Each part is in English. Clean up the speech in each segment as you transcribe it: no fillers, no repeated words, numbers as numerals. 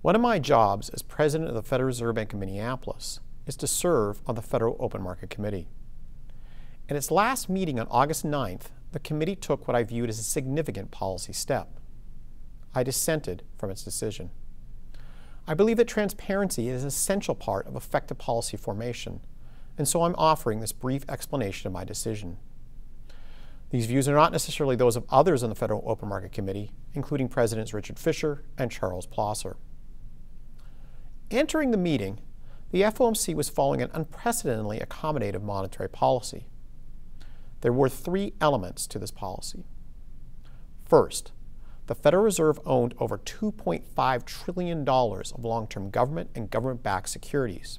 One of my jobs as president of the Federal Reserve Bank of Minneapolis is to serve on the Federal Open Market Committee. In its last meeting on August 9th, the committee took what I viewed as a significant policy step. I dissented from its decision. I believe that transparency is an essential part of effective policy formation, and so I'm offering this brief explanation of my decision. These views are not necessarily those of others on the Federal Open Market Committee, including Presidents Richard Fisher and Charles Plosser. Entering the meeting, the FOMC was following an unprecedentedly accommodative monetary policy. There were three elements to this policy. First, the Federal Reserve owned over $2.5 trillion of long-term government and government-backed securities.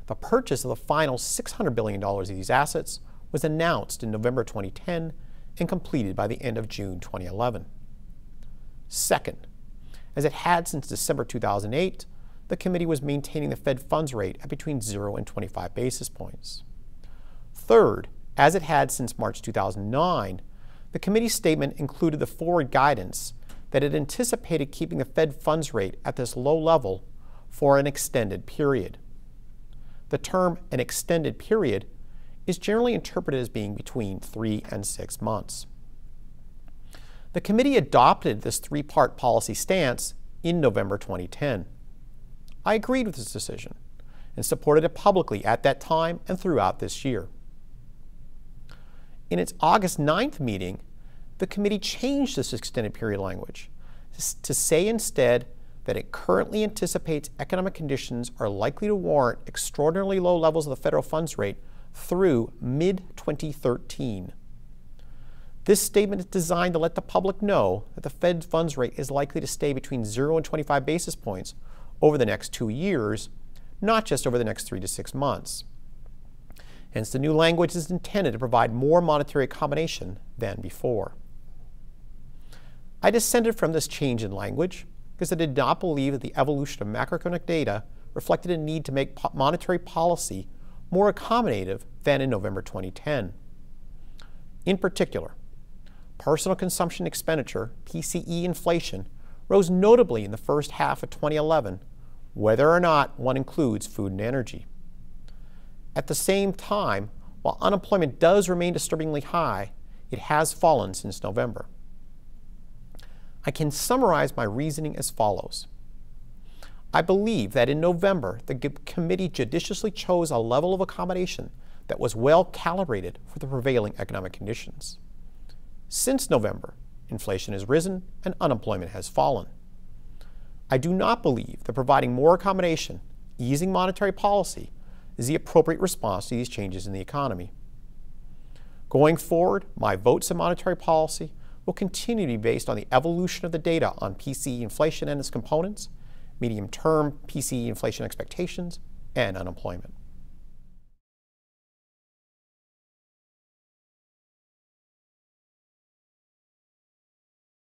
The purchase of the final $600 billion of these assets was announced in November 2010 and completed by the end of June 2011. Second, as it had since December 2008, the committee was maintaining the Fed funds rate at between 0 and 25 basis points. Third, as it had since March 2009, the committee's statement included the forward guidance that it anticipated keeping the Fed funds rate at this low level for an extended period. The term "an extended period" is generally interpreted as being between 3 and 6 months. The committee adopted this three-part policy stance in November 2010. I agreed with this decision and supported it publicly at that time and throughout this year. In its August 9th meeting, the committee changed this extended period language to say instead that it currently anticipates economic conditions are likely to warrant extraordinarily low levels of the federal funds rate through mid-2013. This statement is designed to let the public know that the Fed funds rate is likely to stay between 0 and 25 basis points over the next 2 years, not just over the next 3 to 6 months. Hence, the new language is intended to provide more monetary accommodation than before. I dissented from this change in language because I did not believe that the evolution of macroeconomic data reflected a need to make monetary policy more accommodative than in November 2010. In particular, personal consumption expenditure, PCE inflation, rose notably in the first half of 2011, whether or not one includes food and energy. At the same time, while unemployment does remain disturbingly high, it has fallen since November. I can summarize my reasoning as follows. I believe that in November, the committee judiciously chose a level of accommodation that was well calibrated for the prevailing economic conditions. Since November, inflation has risen and unemployment has fallen. I do not believe that providing more accommodation, easing monetary policy, is the appropriate response to these changes in the economy. Going forward, my votes in monetary policy will continue to be based on the evolution of the data on PCE inflation and its components, medium-term PCE inflation expectations, and unemployment.